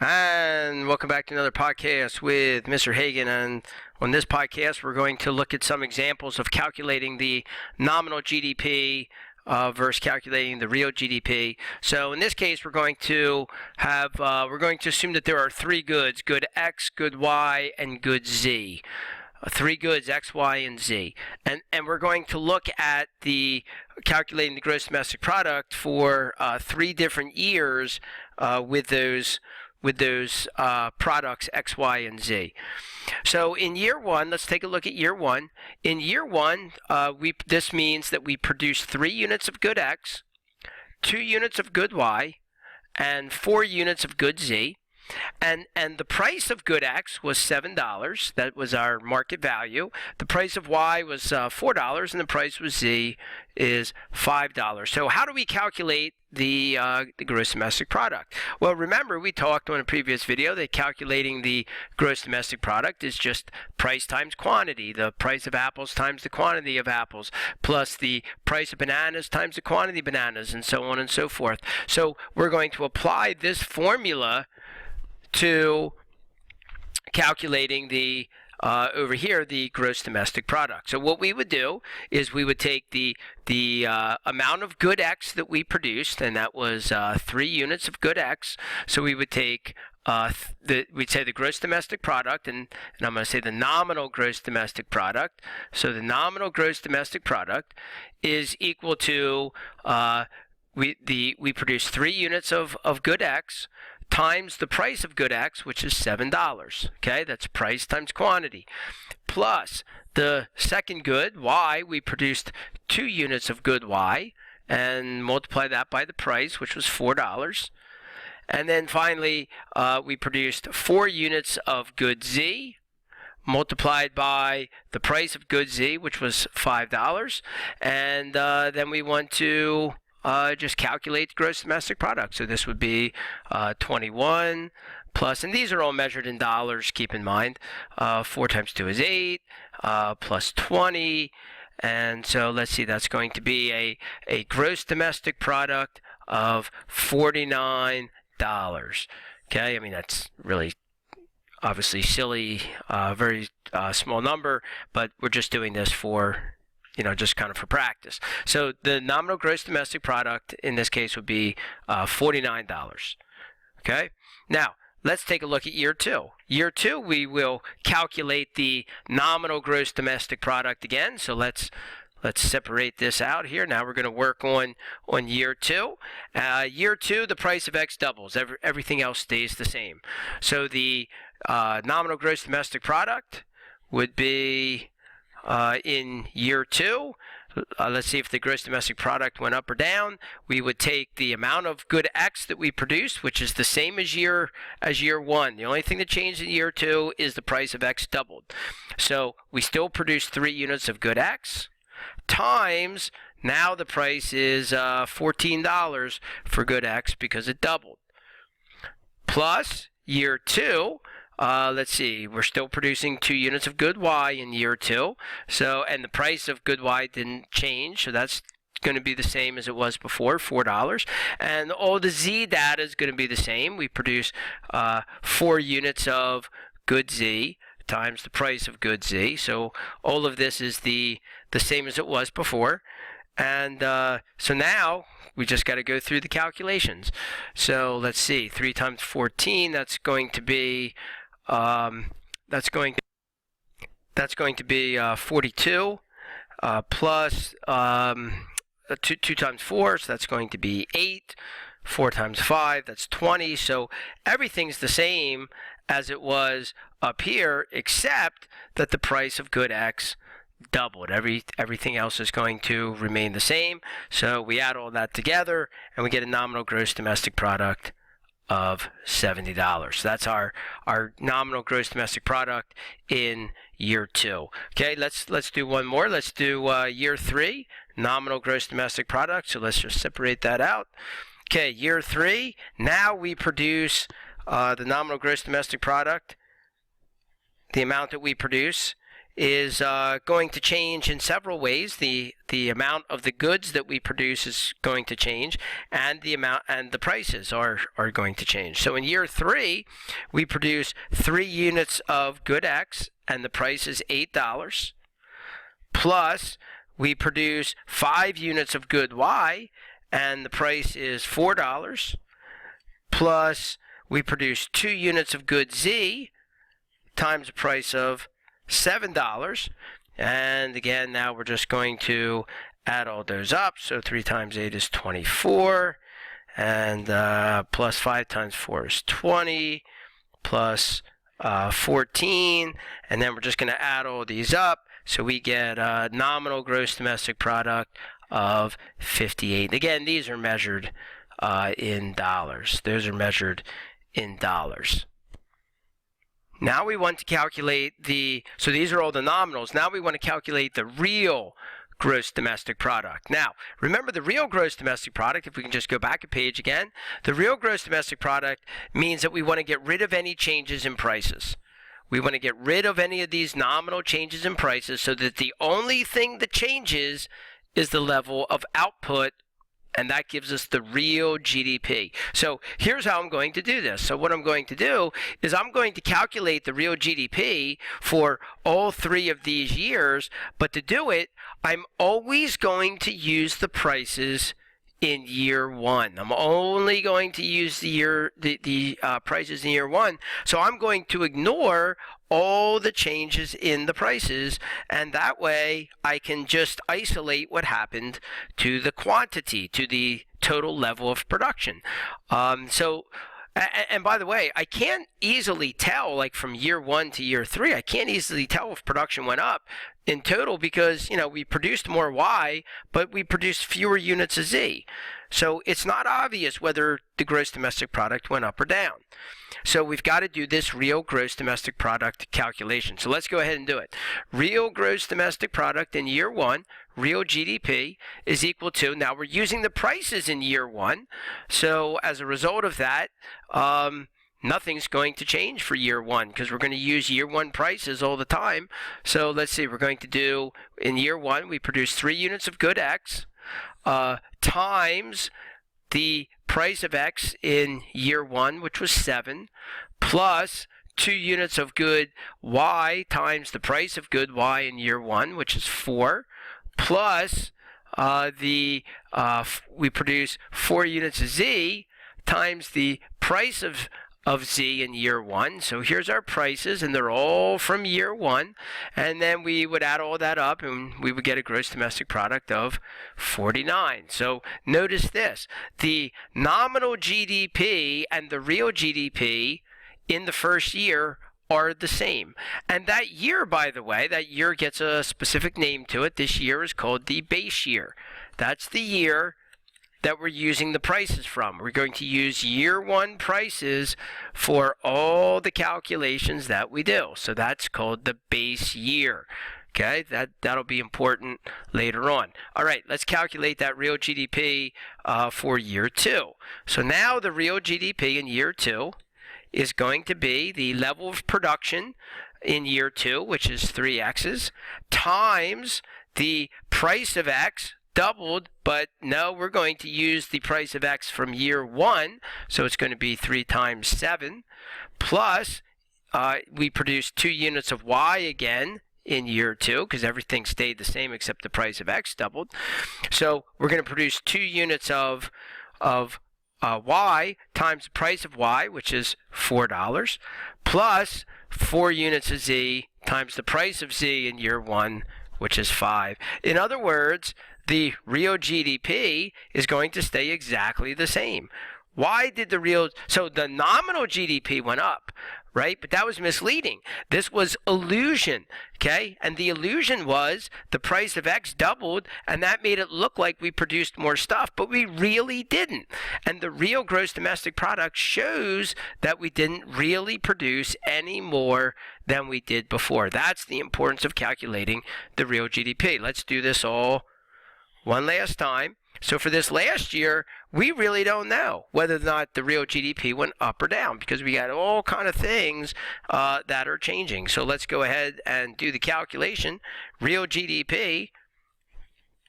And welcome back to another podcast with Mr. Hagan. And on this podcast, we're going to look at some examples of calculating the nominal GDP versus calculating the real GDP. So in this case, we're going to assume that there are three goods: good X, good Y, and good Z. Three goods, X, Y, and Z. And we're going to look at the calculating the gross domestic product for 3 different years with those products X, Y, and Z. So in year 1, let's take a look at year 1. In year 1, this means that we produce 3 units of good X, 2 units of good Y, and 4 units of good Z. And the price of good X was $7. That was our market value. The price of Y was $4, and the price of Z is $5. So how do we calculate the gross domestic product? Well, remember we talked on a previous video that calculating the gross domestic product is just price times quantity. The price of apples times the quantity of apples, plus the price of bananas times the quantity of bananas, and so on and so forth. So we're going to apply this formula to calculating the over here the gross domestic product. So what we would do is we would take the amount of good X that we produced, and that was 3 units of good X. So we would take we'd say the gross domestic product, and I'm going to say the nominal gross domestic product. So the nominal gross domestic product is equal to we produce 3 units of good X times the price of good X, which is $7. Okay, that's price times quantity. Plus the second good, Y, we produced 2 units of good Y, and multiply that by the price, which was $4. And then finally, we produced 4 units of good Z, multiplied by the price of good Z, which was $5. And then we want to just calculate the gross domestic product. So this would be 21 plus, and these are all measured in dollars, keep in mind. 4 times 2 is 8, plus 20. And so let's see, that's going to be a gross domestic product of $49. Okay, I mean, that's really obviously silly, very small number, but we're just doing this for just kind of for practice. So the nominal gross domestic product in this case would be $49. Okay? Now, let's take a look at year 2. Year 2, we will calculate the nominal gross domestic product again. So let's separate this out here. Now we're going to work on year 2. Year 2, the price of X doubles. Everything else stays the same. So the nominal gross domestic product would be in year 2, let's see if the gross domestic product went up or down. We would take the amount of good X that we produced, which is the same as year 1. The only thing that changed in year 2 is the price of X doubled. So we still produced 3 units of good X, times, now the price is $14 for good X because it doubled. Plus year 2, let's see, we're still producing 2 units of good Y in year 2. So, and the price of good Y didn't change, so that's going to be the same as it was before, $4. And all the Z data is going to be the same. We produce 4 units of good Z times the price of good Z. So all of this is the same as it was before. And so now we just got to go through the calculations. So let's see, 3 times 14, that's going to be 42, plus 2 times 4, so that's going to be 8. 4 times 5, that's 20. So everything's the same as it was up here, except that the price of good X doubled. Everything else is going to remain the same. So we add all that together, and we get a nominal gross domestic product of $70. So that's our nominal gross domestic product in year 2. Okay, let's do one more. Let's do year 3, nominal gross domestic product. So let's just separate that out. Okay, year 3, now we produce the nominal gross domestic product. The amount that we produce is going to change in several ways. The amount of the goods that we produce is going to change, and the amount and the prices are going to change. So in year 3, we produce 3 units of good X, and the price is $8. Plus, we produce 5 units of good Y, and the price is $4. Plus, we produce 2 units of good Z times the price of $7. And again, now we're just going to add all those up. So 3 times 8 is 24. And plus 5 times 4 is 20. Plus 14. And then we're just going to add all these up. So we get a nominal gross domestic product of 58. Again, these are measured in dollars. Those are measured in dollars. Now we want to calculate so these are all the nominals. Now we want to calculate the real gross domestic product. Now, remember the real gross domestic product, if we can just go back a page again, the real gross domestic product means that we want to get rid of any changes in prices. We want to get rid of any of these nominal changes in prices so that the only thing that changes is the level of output, and that gives us the real GDP. So here's how I'm going to do this. So what I'm going to do is I'm going to calculate the real GDP for all 3 of these years, but to do it, I'm always going to use the prices in year 1. I'm only going to use the prices in year 1. So I'm going to ignore all the changes in the prices, and that way I can just isolate what happened to the quantity, to the total level of production. And by the way, I can't easily tell, like from year 1 to year 3, I can't easily tell if production went up in total because, we produced more Y, but we produced fewer units of Z. So it's not obvious whether the gross domestic product went up or down. So we've got to do this real gross domestic product calculation. So let's go ahead and do it. Real gross domestic product in year 1, real GDP, is equal to, now we're using the prices in year 1. So as a result of that, nothing's going to change for year 1 because we're going to use year 1 prices all the time. So let's see, we're going to do, in year 1, we produce 3 units of good X times the price of X in year 1, which was 7, plus 2 units of good Y times the price of good Y in year 1, which is 4, plus we produce 4 units of Z times the price of Z in year 1. So here's our prices, and they're all from year 1. And then we would add all that up, and we would get a gross domestic product of 49. So notice this. The nominal GDP and the real GDP in the first year are the same. And that year, by the way, that year gets a specific name to it. This year is called the base year. That's the year that we're using the prices from. We're going to use year 1 prices for all the calculations that we do. So that's called the base year. Okay, that'll be important later on. All right, let's calculate that real GDP for year 2. So now the real GDP in year 2 is going to be the level of production in year 2, which is 3X's, times the price of X, doubled, but no, we're going to use the price of X from year 1, so it's going to be 3 times 7, plus we produced 2 units of Y again in year 2, because everything stayed the same except the price of X doubled. So we're going to produce 2 units of Y times the price of Y, which is $4, plus 4 units of Z times the price of Z in year 1, which is 5. In other words, the real GDP is going to stay exactly the same. Why did so the nominal GDP went up, right? But that was misleading. This was illusion, okay? And the illusion was the price of X doubled, and that made it look like we produced more stuff, but we really didn't. And the real gross domestic product shows that we didn't really produce any more than we did before. That's the importance of calculating the real GDP. Let's do this all one last time. So for this last year, we really don't know whether or not the real GDP went up or down because we got all kind of things that are changing. So let's go ahead and do the calculation. Real GDP,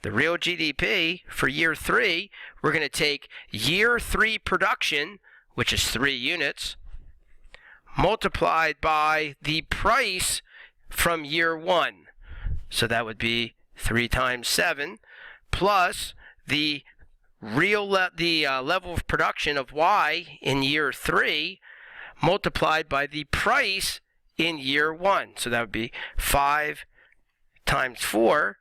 the real GDP for year 3, we're going to take year 3 production, which is 3 units, multiplied by the price from year 1. So that would be 3 times 7 plus the level of production of Y in year 3 multiplied by the price in year 1. So that would be 5 times 4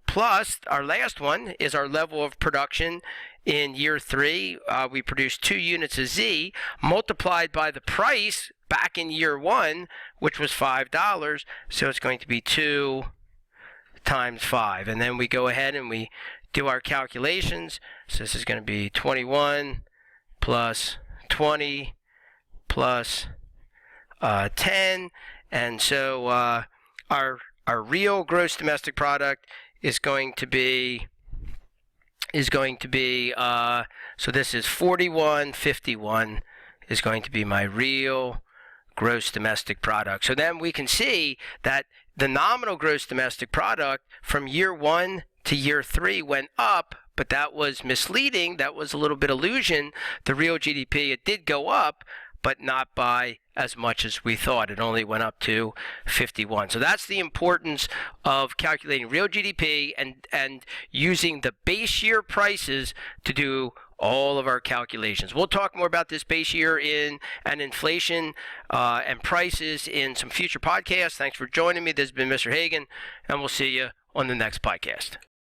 plus our last one is our level of production in year 3. We produced 2 units of Z multiplied by the price back in year 1, which was $5. So it's going to be 2 times 5. And then we go ahead and we do our calculations. So this is going to be 21 plus 20 plus 10. And so our real gross domestic product is going to be so this is 41.51 is going to be my real gross domestic product. So then we can see that the nominal gross domestic product from year 1 to year 3 went up, but that was misleading. That was a little bit illusion. The real GDP, it did go up, but not by as much as we thought. It only went up to 51. So that's the importance of calculating real GDP and using the base year prices to do all of our calculations. We'll talk more about this base year and inflation and prices in some future podcasts. Thanks for joining me. This has been Mr. Hagan, and we'll see you on the next podcast.